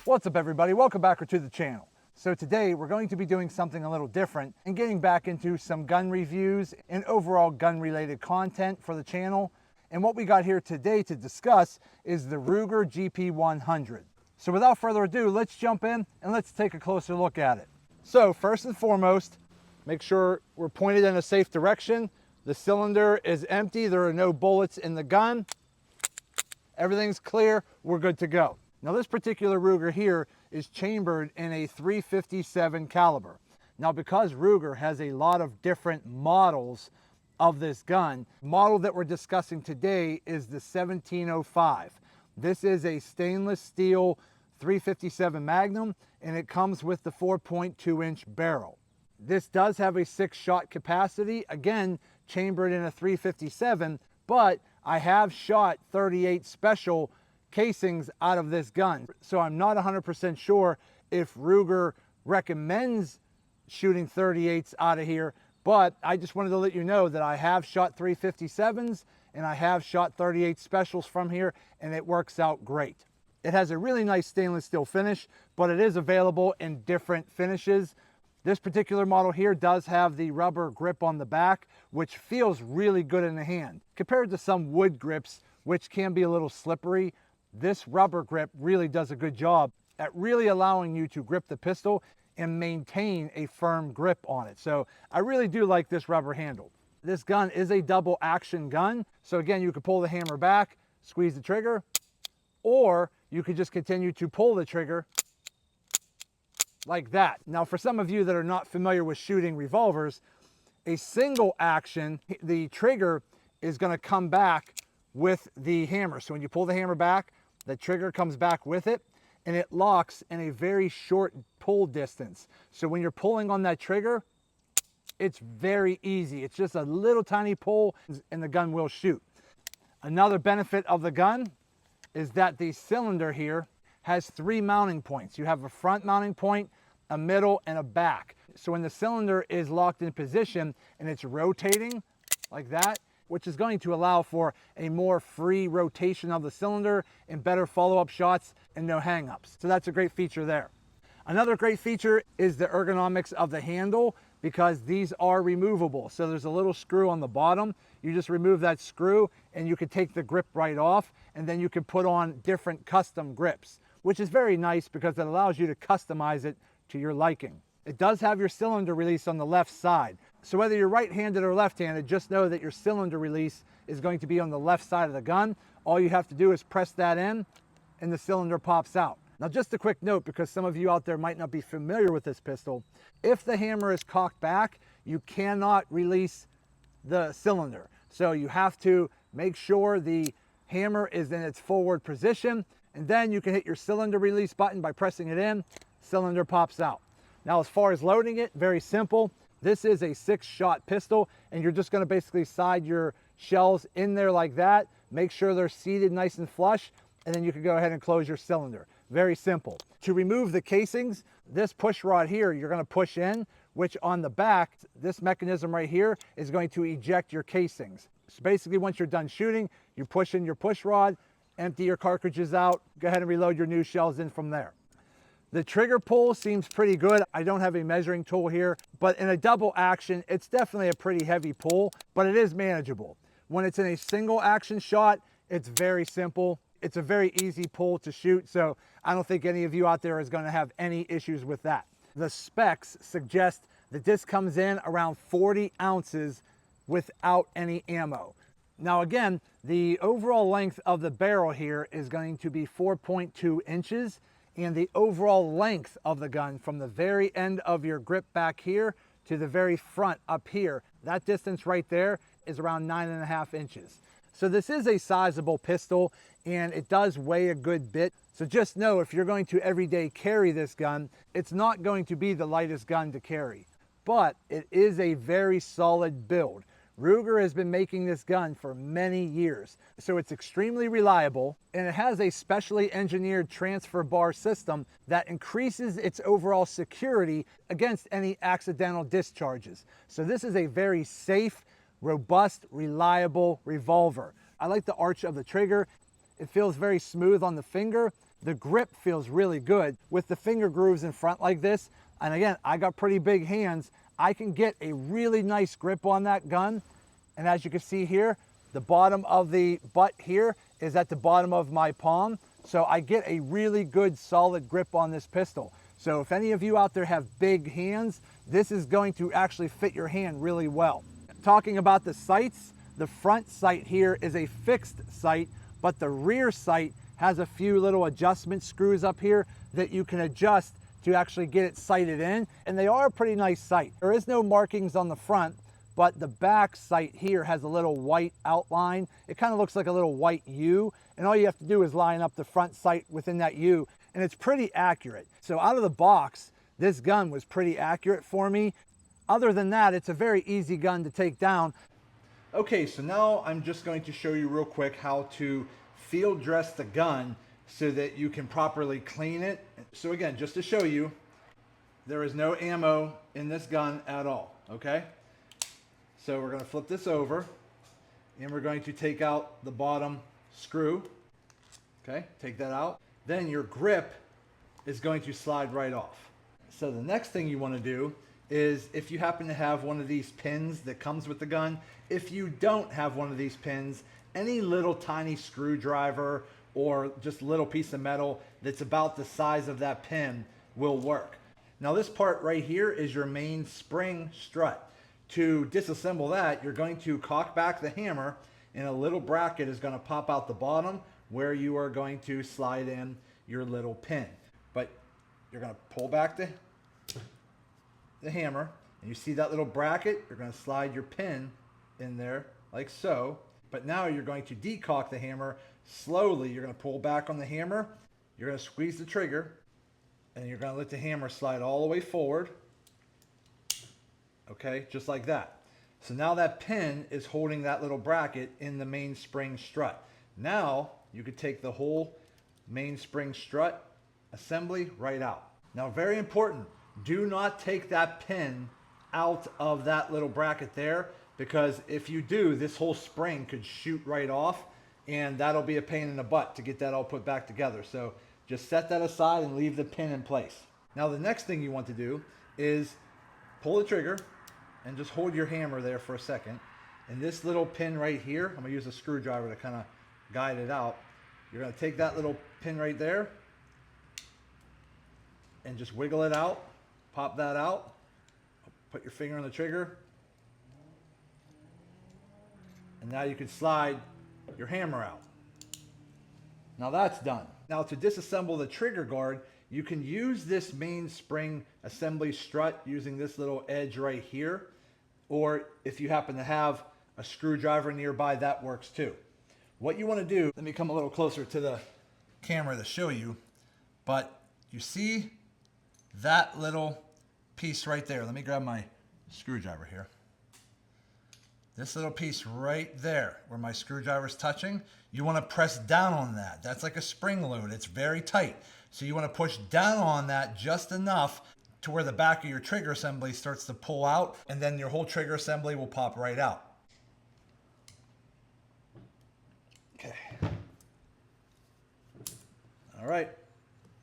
What's up everybody, welcome back to the channel. So today we're going to be doing something a little different and getting back into some gun reviews and overall gun related content for the channel. And what we got here today to discuss is the Ruger GP100. So without further ado, let's jump in and let's take a closer look at it. So first and foremost, make sure we're pointed in a safe direction. The cylinder is empty, there are no bullets in the gun. Everything's clear, we're good to go. Now this particular Ruger here is chambered in a .357 caliber. Now because Ruger has a lot of different models of this gun, the model that we're discussing today is the 1705. This is a stainless steel .357 Magnum and it comes with the 4.2 inch barrel. This does have a 6-shot capacity, again chambered in a .357, but I have shot 38 special casings out of this gun. So I'm not 100% sure if Ruger recommends shooting 38s out of here, but I just wanted to let you know that I have shot .357s and I have shot 38 specials from here and it works out great. It has a really nice stainless steel finish, but it is available in different finishes. This particular model here does have the rubber grip on the back, which feels really good in the hand. Compared to some wood grips, which can be a little slippery, this rubber grip really does a good job at really allowing you to grip the pistol and maintain a firm grip on it. So I really do like this rubber handle. This gun is a double action gun. So again, you could pull the hammer back, squeeze the trigger, or you could just continue to pull the trigger like that. Now, for some of you that are not familiar with shooting revolvers, a single action, the trigger is going to come back with the hammer. So when you pull the hammer back, the trigger comes back with it and it locks in a very short pull distance. So when you're pulling on that trigger, it's very easy. It's just a little tiny pull and the gun will shoot. Another benefit of the gun is that the cylinder here has 3 mounting points. You have a front mounting point, a middle, and a back. So when the cylinder is locked in position and it's rotating like that, which is going to allow for a more free rotation of the cylinder and better follow-up shots and no hang-ups. So that's a great feature there. Another great feature is the ergonomics of the handle, because these are removable. So there's a little screw on the bottom. You just remove that screw and you can take the grip right off, and then you can put on different custom grips, which is very nice because it allows you to customize it to your liking. It does have your cylinder release on the left side. So whether you're right-handed or left-handed, just know that your cylinder release is going to be on the left side of the gun. All you have to do is press that in and the cylinder pops out. Now just a quick note, because some of you out there might not be familiar with this pistol, if the hammer is cocked back, you cannot release the cylinder. So you have to make sure the hammer is in its forward position, and then you can hit your cylinder release button by pressing it in, cylinder pops out. Now as far as loading it, very simple. This is a 6-shot pistol and you're just going to basically side your shells in there like that. Make sure they're seated nice and flush, and then you can go ahead and close your cylinder. Very simple. To remove the casings, this push rod here, you're going to push in, which on the back, this mechanism right here is going to eject your casings. So basically once you're done shooting, you push in your push rod, empty your cartridges out, go ahead and reload your new shells in from there. The trigger pull seems pretty good. I don't have a measuring tool here, but in a double action, it's definitely a pretty heavy pull, but it is manageable. When it's in a single action shot, it's very simple. It's a very easy pull to shoot, so I don't think any of you out there is going to have any issues with that. The specs suggest that this comes in around 40 ounces without any ammo. Now again, the overall length of the barrel here is going to be 4.2 inches. And the overall length of the gun from the very end of your grip back here to the very front up here, that distance right there is around 9.5 inches. So this is a sizable pistol and it does weigh a good bit. So just know, if you're going to everyday carry this gun, it's not going to be the lightest gun to carry, but it is a very solid build. Ruger has been making this gun for many years, so it's extremely reliable, and it has a specially engineered transfer bar system that increases its overall security against any accidental discharges. So this is a very safe, robust, reliable revolver. I like the arch of the trigger. It feels very smooth on the finger. The grip feels really good with the finger grooves in front like this. And again, I got pretty big hands. I can get a really nice grip on that gun. And as you can see here, the bottom of the butt here is at the bottom of my palm. So I get a really good solid grip on this pistol. So if any of you out there have big hands, this is going to actually fit your hand really well. Talking about the sights, the front sight here is a fixed sight, but the rear sight has a few little adjustment screws up here that you can adjust to actually get it sighted in. And they are a pretty nice sight. There is no markings on the front, but the back sight here has a little white outline. It kind of looks like a little white U, and all you have to do is line up the front sight within that U, and it's pretty accurate. So out of the box, this gun was pretty accurate for me. Other than that, it's a very easy gun to take down. Okay, so now I'm just going to show you real quick how to field dress the gun so that you can properly clean it. So again, just to show you, there is no ammo in this gun at all, okay? So we're going to flip this over and we're going to take out the bottom screw. Okay, take that out. Then your grip is going to slide right off. So the next thing you want to do is, if you happen to have one of these pins that comes with the gun, if you don't have one of these pins, any little tiny screwdriver or just a little piece of metal that's about the size of that pin will work. Now this part right here is your main spring strut. To disassemble that, you're going to cock back the hammer and a little bracket is going to pop out the bottom where you are going to slide in your little pin. But you're going to pull back the hammer and you see that little bracket, you're going to slide your pin in there like so. But now you're going to decock the hammer slowly. You're going to pull back on the hammer, you're going to squeeze the trigger, and you're going to let the hammer slide all the way forward. Okay, just like that. So now that pin is holding that little bracket in the mainspring strut. Now you could take the whole mainspring strut assembly right out. Now very important, do not take that pin out of that little bracket there, because if you do, this whole spring could shoot right off and that'll be a pain in the butt to get that all put back together. So just set that aside and leave the pin in place. Now the next thing you want to do is pull the trigger and just hold your hammer there for a second. And this little pin right here, I'm gonna use a screwdriver to kind of guide it out. You're gonna take that little pin right there and just wiggle it out, pop that out, put your finger on the trigger, and now you can slide your hammer out. Now that's done. Now to disassemble the trigger guard, you can use this mainspring assembly strut using this little edge right here, or if you happen to have a screwdriver nearby, that works too. What you want to do, let me come a little closer to the camera to show you, but you see that little piece right there. Let me grab my screwdriver here. This little piece right there where my screwdriver is touching, you want to press down on that. That's like a spring load. It's very tight. So you want to push down on that just enough to where the back of your trigger assembly starts to pull out, and then your whole trigger assembly will pop right out. Okay. All right.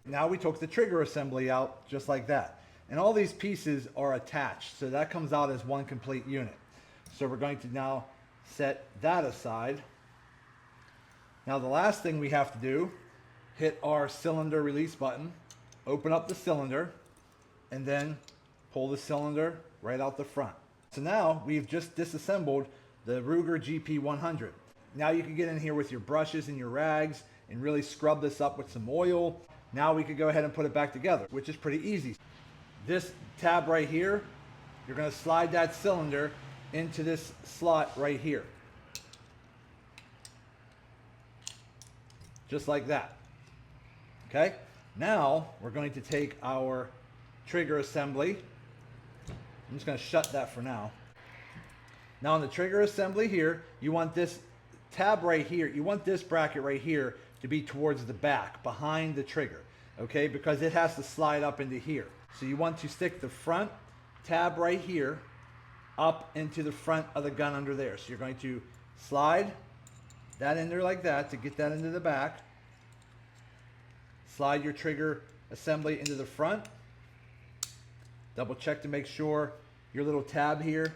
Now we took the trigger assembly out just like that. And all these pieces are attached, so that comes out as one complete unit. So we're going to now set that aside. Now the last thing we have to do, hit our cylinder release button, open up the cylinder, and then pull the cylinder right out the front. So now we've just disassembled the Ruger GP100. Now you can get in here with your brushes and your rags and really scrub this up with some oil. Now we could go ahead and put it back together, which is pretty easy. This tab right here, you're going to slide that cylinder into this slot right here. Just like that. Okay? Now we're going to take our trigger assembly. I'm just going to shut that for now. Now on the trigger assembly here, you want this tab right here, you want this bracket right here to be towards the back, behind the trigger, okay? Because it has to slide up into here. So you want to stick the front tab right here up into the front of the gun under there. So you're going to slide that in there like that to get that into the back. slide your trigger assembly into the front. Double check to make sure your little tab here,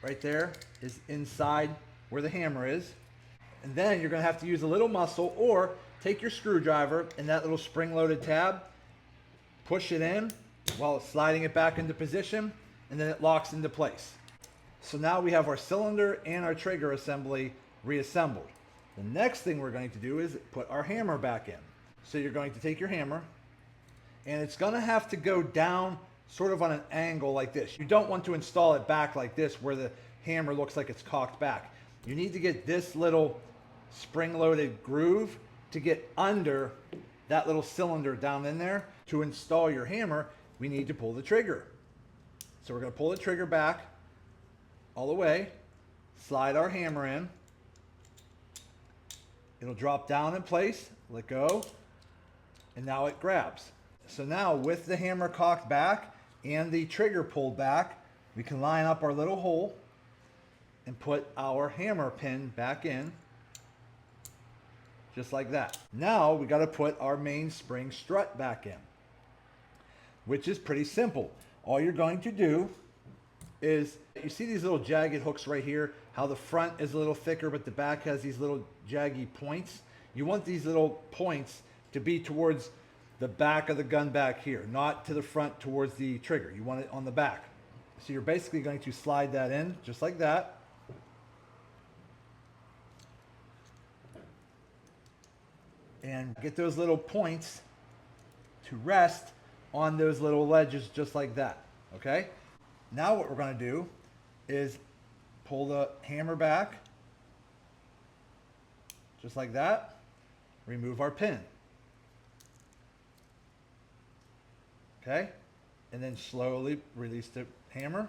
right there, is inside where the hammer is. And then you're going to have to use a little muscle, or take your screwdriver and that little spring-loaded tab, push it in while it's sliding it back into position, and then it locks into place. So now we have our cylinder and our trigger assembly reassembled. The next thing we're going to do is put our hammer back in. So you're going to take your hammer, and it's going to have to go down sort of on an angle like this. You don't want to install it back like this where the hammer looks like it's cocked back. You need to get this little spring-loaded groove to get under that little cylinder down in there. To install your hammer, we need to pull the trigger. So we're going to pull the trigger back all the way, slide our hammer in. It'll drop down in place, let go, and now it grabs. So now with the hammer cocked back and the trigger pulled back, we can line up our little hole and put our hammer pin back in, just like that. Now we got to put our mainspring strut back in, which is pretty simple. All you're going to do is, you see these little jagged hooks right here, how the front is a little thicker but the back has these little jaggy points? You want these little points to be towards the back of the gun back here, not to the front towards the trigger. You want it on the back. So you're basically going to slide that in just like that. And get those little points to rest on those little ledges just like that, okay? Now what we're going to do is pull the hammer back just like that, remove our pin, okay? And then slowly release the hammer.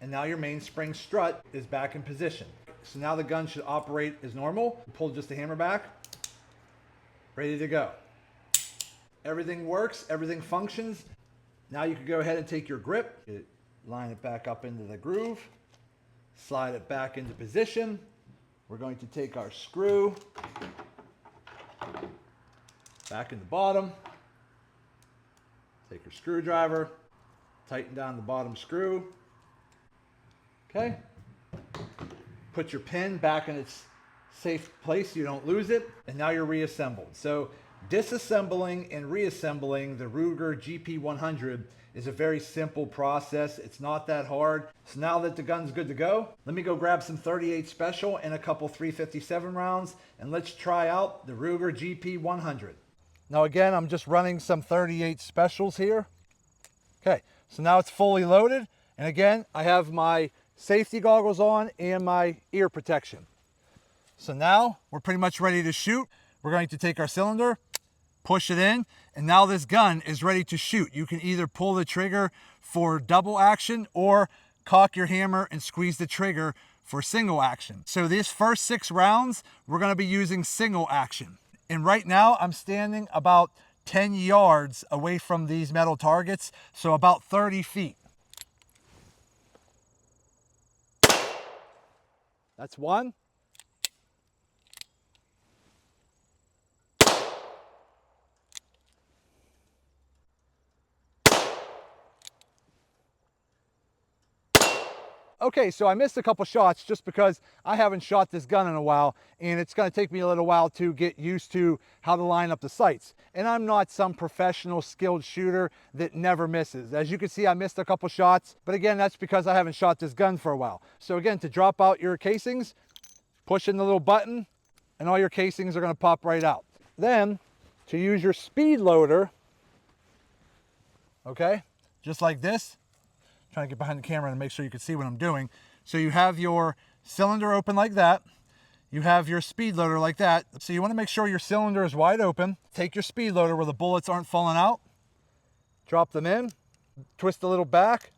And now your mainspring strut is back in position. So now the gun should operate as normal. Pull just the hammer back, ready to go. Everything works, everything functions. Now you can go ahead and take your grip, line it back up into the groove, slide it back into position. We're going to take our screw back in the bottom, take your screwdriver, tighten down the bottom screw, okay? Put your pin back in its safe place so you don't lose it, and now you're reassembled. So disassembling and reassembling the Ruger GP100 is a very simple process. It's not that hard. So now that the gun's good to go, let me go grab some 38 Special and a couple 357 rounds, and let's try out the Ruger GP100. Now again, I'm just running some 38 Specials here. Okay, so now it's fully loaded, and again, I have my safety goggles on and my ear protection. So now we're pretty much ready to shoot. We're going to take our cylinder, push it in, and now this gun is ready to shoot. You can either pull the trigger for double action or cock your hammer and squeeze the trigger for single action. So these first 6 rounds, we're going to be using single action. And right now I'm standing about 10 yards away from these metal targets, so about 30 feet. That's one. Okay, so I missed a couple shots just because I haven't shot this gun in a while, and it's going to take me a little while to get used to how to line up the sights. And I'm not some professional skilled shooter that never misses. As you can see, I missed a couple shots, but again, that's because I haven't shot this gun for a while. So again, to drop out your casings, push in the little button, and all your casings are going to pop right out. Then, to use your speed loader, okay, just like this. Trying to get behind the camera and make sure you can see what I'm doing. So you have your cylinder open like that. You have your speed loader like that. So you want to make sure your cylinder is wide open. Take your speed loader where the bullets aren't falling out. Drop them in, twist a little back,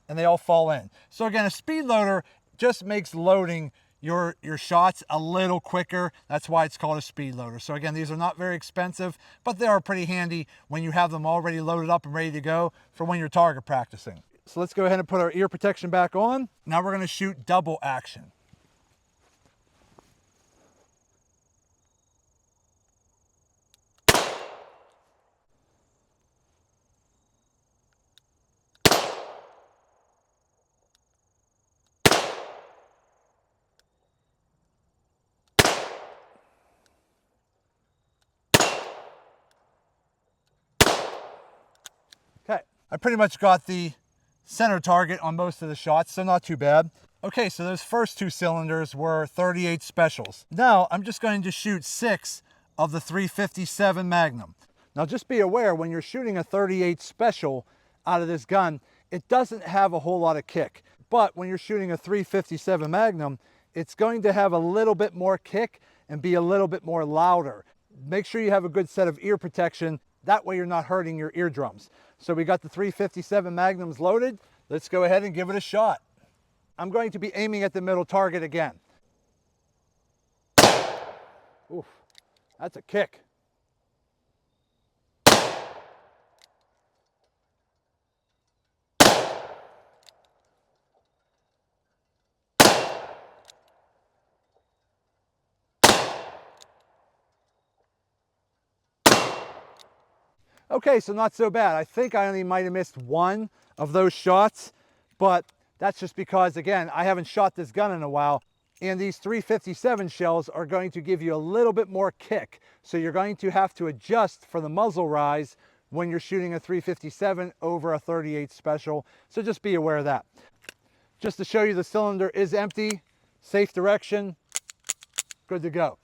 and they all fall in. So again, a speed loader just makes loading your shots a little quicker. That's why it's called a speed loader. So again, these are not very expensive, but they are pretty handy when you have them already loaded up and ready to go for when you're target practicing. So let's go ahead and put our ear protection back on. Now we're going to shoot double action. I pretty much got the center target on most of the shots, so not too bad. Okay, so those first 2 cylinders were 38 specials. Now I'm just going to shoot 6 of the 357 Magnum. Now just be aware, when you're shooting a 38 special out of this gun, it doesn't have a whole lot of kick. But when you're shooting a 357 Magnum, it's going to have a little bit more kick and be a little bit more louder. Make sure you have a good set of ear protection. That way you're not hurting your eardrums. So we got the 357 Magnums loaded. Let's go ahead and give it a shot. I'm going to be aiming at the middle target again. Oof, that's a kick. Okay, so not so bad. I think I only might have missed 1 of those shots, but that's just because, again, I haven't shot this gun in a while, and these 357 shells are going to give you a little bit more kick. So you're going to have to adjust for the muzzle rise when you're shooting a 357 over a 38 special. So just be aware of that. Just to show you, the cylinder is empty, safe direction, good to go.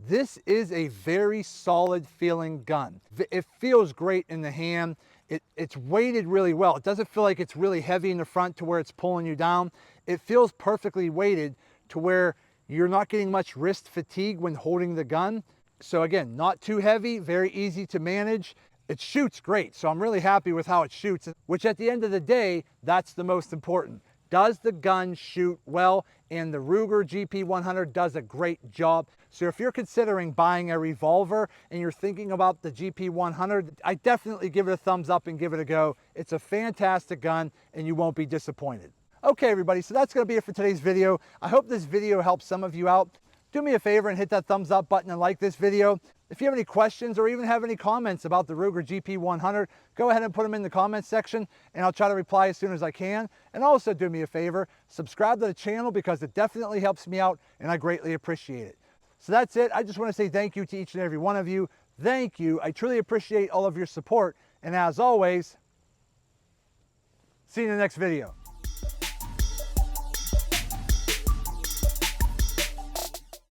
This is a very solid feeling gun. It feels great in the hand. It's weighted really well. It doesn't feel like it's really heavy in the front to where it's pulling you down. It feels perfectly weighted to where you're not getting much wrist fatigue when holding the gun. So again, not too heavy, very easy to manage. It shoots great, so I'm really happy with how it shoots, which at the end of the day, that's the most important. Does the gun shoot well? And the Ruger GP100 does a great job. So if you're considering buying a revolver and you're thinking about the GP100, I definitely give it a thumbs up and give it a go. It's a fantastic gun and you won't be disappointed. Okay, everybody, so that's going to be it for today's video. I hope this video helps some of you out. Do me a favor and hit that thumbs up button and like this video. If you have any questions or even have any comments about the Ruger GP100, go ahead and put them in the comments section and I'll try to reply as soon as I can. And also do me a favor, subscribe to the channel because it definitely helps me out and I greatly appreciate it. So that's it. I just want to say thank you to each and every one of you. Thank you. I truly appreciate all of your support. And as always, see you in the next video.